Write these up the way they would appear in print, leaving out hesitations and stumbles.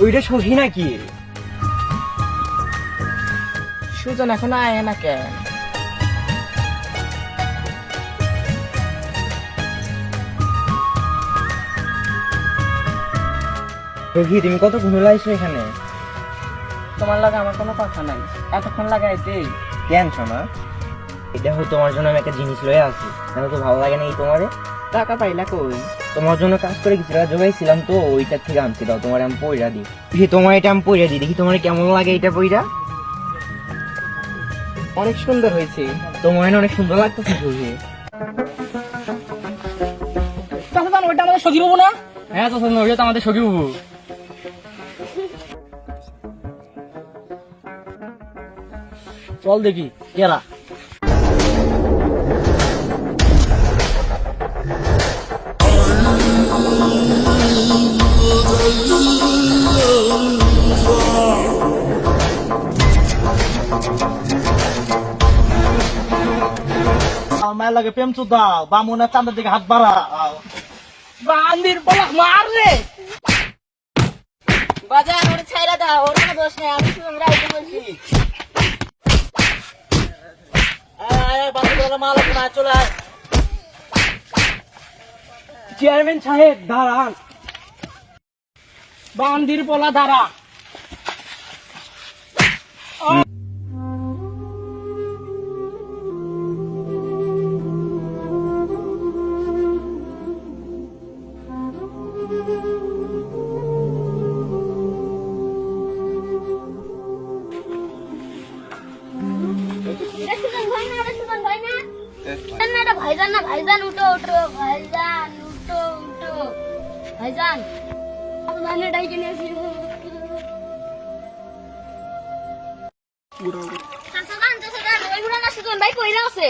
ওইটা সখী নাকি? সুজন এখন আয় না কেন? সখী তুমি কত ঘুরে লাইছো এখানে? তোমার লাগে আমার কোনো কথা নাই, এতক্ষণ লাগাইতে। কেন শোনা? এটা হো তোমার জন্য আমি একটা জিনিস লয়ে আসি, কেন তো ভালো লাগে নাকি তোমারে? টাকা পাইলা কই? তোমার জন্য কাজ করে কিছু টাকা জোগাইছিলাম তো, ওইটার থেকে আনছি। দাও তোমার আমি পয়রা দিই। দেখি তোমার এটা আমি পয়রা দিই, দেখি তোমার কেমন লাগে এটা পয়রা। অনেক সুন্দর হয়েছে। তোমার না অনেক সুন্দর লাগতেছে সখী। চাচা জান ওইটা আমাদের সখী বাবু না? হ্যাঁ তো ওইটা তো আমাদের সখী বাবু। চল দেখি কেরা। মায়ের লাগে প্রেম চুদা বামুনের চান্দের দিকে হাত বাড়া। বান্দির বলা মার রে। বাজার ওরে ছাইরা দাও, ওর কোনো দোষ নেই, আমি সুজন রাইতে বলছি। চলে আয়। চেয়ারম্যান সাহেব দাঁড়ান। বান্দির পোলা দাঁড়া। ভাইজান না ভাইজান উঠো উঠো ভাইজান উঠো উঠো ভাইজান আপনার ডাইকে নিয়েছি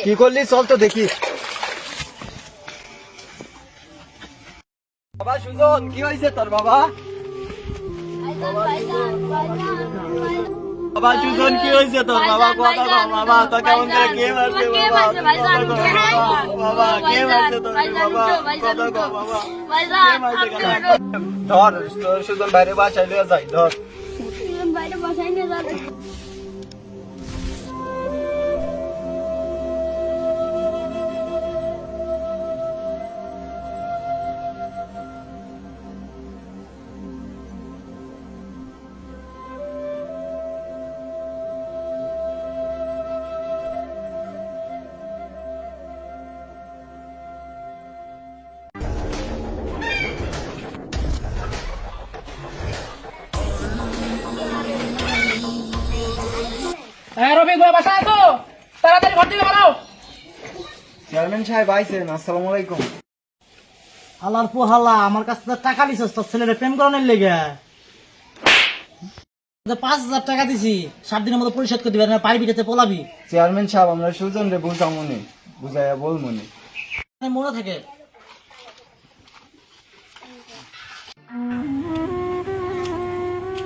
কি করলি চল তো দেখি। বাবা সুজন কি হয়েছে তোর? বাবা বাবা সুজন কি হয়েছে তোর? বাবা কথা বল। বাবা তো কেমন করে কে মারছে? বাবা কে মারছে তোর? বাবা কথা বল। বাবা ধর তোর সুজন বাইরে বাসায় লিয়ে যাই। ধর বাইরে বসাই নিয়ে যাবে। হ্যাঁ রবি গোয়া বাসা আছো, তাড়াতাড়ি ঘর থেকে বানাও। চেয়ারম্যান সাহেব আইছেন, আসসালামু আলাইকুম। হালার পোহালা আমার কাছে তো টাকা নিছিস তোর ছেলের প্রেম করানোর লেগে। 5,000 টাকা দিছি, 7 দিনের মধ্যে পরিশোধ করে দিবি, না পারবি যাতে পলাবি। চেয়ারম্যান সাহেব আমরা সুজন রে বুঝামুনি, বুঝাইয়া বলমুনি। মনে থাকে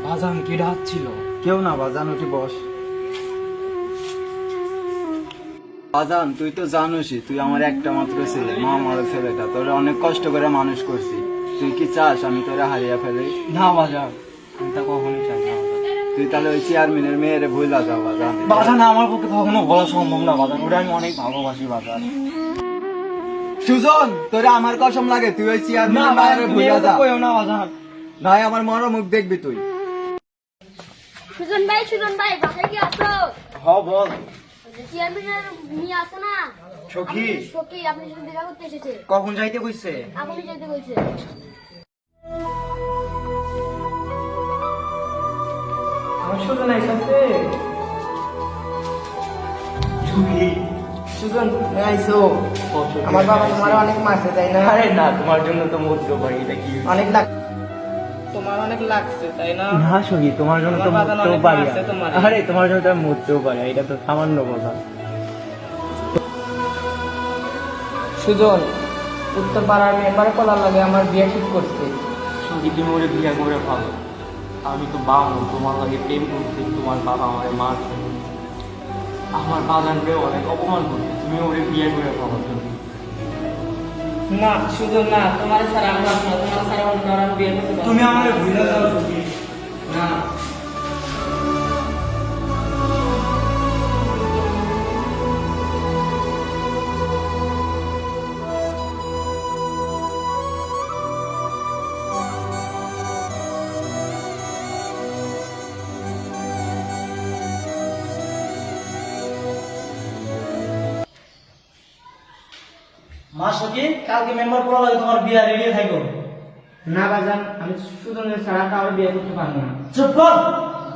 বাজান কি ডাক ছিল? কেউ না বাজান, উঠি বস। বাজান তুই তো জানোসই তুই আমার একটা মাত্র ছেলে, মা আমার ছেলেটা তোরে অনেক কষ্ট করে মানুষ করছি। তুই কি চাস আমি তোরে হারিয়ে ফেলি? না বাজান, আমি তা কখনোই চাই না। তুই তাহলে ওই চেয়ারম্যানের মেয়েরে ভুলা যা বাজান। বাজান আমার পক্ষে কখনো বলা সম্ভব না বাজান, ওটা আমি অনেক ভালোবাসি বাজান। সুজন তোরে আমার কসম লাগে, তুই ওই চেয়ারম্যানের মেয়েরে ভুলা যা। না বাজান, নাই আমার মরা মুখ দেখবি তুই। সুজন ভাই বাসায় কি আছো? হ বল। চেয়ারম্যানের নিয়ে আসো না সখী সখী, আপনি সাথে দেখা করতে এসেছে। কখন যাইতে কইছে? এখনই যেতে বলছে। আমার সুজন আইসাছে। সুজন আইসো। আমার বাবা তোমার অনেক মারছে তাই না? আরে না, তোমার জন্য তো মরতেও পারি, এটা কি? অনেক লাগ তোমার অনেক লাগছে তাই না? না সখী, তোমার জন্য তো তোমার বাজান মরতেও অনেক পারি। মারছে তোমারে। আরে তোমার জন্য তো আমি মরতেও পারি, এটা তো সামান্য কথা। সুজন উত্তর পাড়ার মেম্বারে কলার লাগে আমার বিয়ে ঠিক করছে। সখী তুমি ওরে বিয়ে করে ভালো, আমি তো বামু, তোমার লাগে প্রেম করছি, তোমার বাবা আমার মারছে, আমার বাগানকে অনেক অপমান করছে, তুমি ওরে বিয়ে করে ভালো। না সুজন না, তোমার ছাড়া আমার না, তোমার ছাড়া অন্য কারো আমি বিয়ে করতে পারবো না। তুমি আমার ভুলে যাও সখী। না। মা সখী কালকে মেম্বার পড়া লাগে তোমার বিয়ে রেডি থাকো। না বাজান, আমি সুজনের ছাড়া কারো বিয়ে করতে পারবো না। চুপ কর,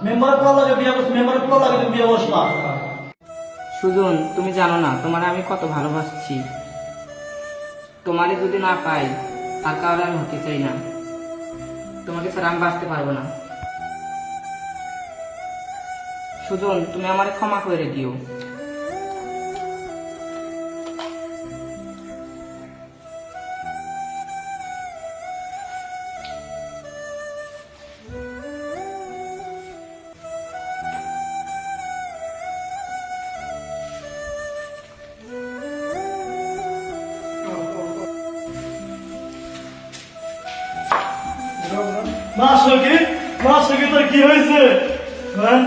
মেম্বার পড়া লাগে বিয়ে করছো, মেম্বার পড়া লাগে তুমি বিয়ে বসবা। সুজন, তুমি জানো না তোমার আমি কত ভালোবাসছি। তোমারই যদি না পাই আর কারো আমি হতে চাই না। তোমাকে ছাড়া আমি বাঁচতে পারবো না। সুজন, তুমি আমারে ক্ষমা করে দিও। মা সখী তোর কি হয়েছে? হ্যাঁ?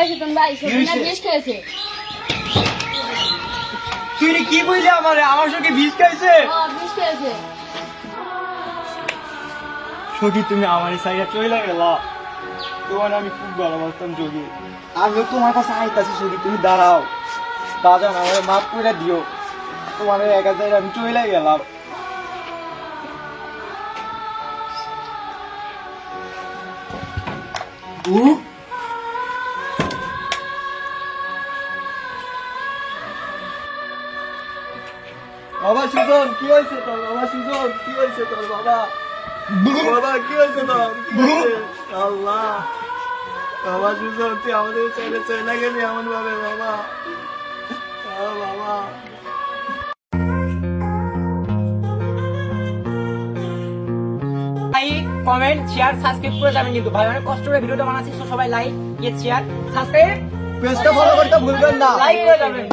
সুতন ভাই সবিনা বিষ খেয়েছে। তুই কি বললি আমার সঙ্গে বিষ খাইছে? বিষ খেয়েছে। সখী তুমি আমার সাইডে চলে গেলা, তোমার আমি খুব ভালোবাসতাম যোগী। আমি তোমার কাছে আইতাছি সখী, তুমি দাঁড়াও। বাজান আমার মাফ করে দিও, তোমার একা জায়গায় আমি চলে গেলাম। বাবা সুজন কি হয়েছে তোর? বাবা সুজন কি হয়েছে তোর? বাবা বাবা কি হয়েছে তোর? কি হয়েছে? আল্লাহ, বাবা সুজন তুই আমাদের ছেড়ে চলে গেলি এমন ভাবে বাবা। বাবা লাইক, কমেন্ট, শেয়ার, সাবস্ক্রাইব করে যাবেন কিন্তু ভাই, অনেক কষ্ট করে ভিডিওটা বানাচ্ছি। তো সবাই লাইক, শেয়ার, সাবস্ক্রাইব, পেজটা ফলো করতে ভুলবেন না। লাইক করে যাবেন।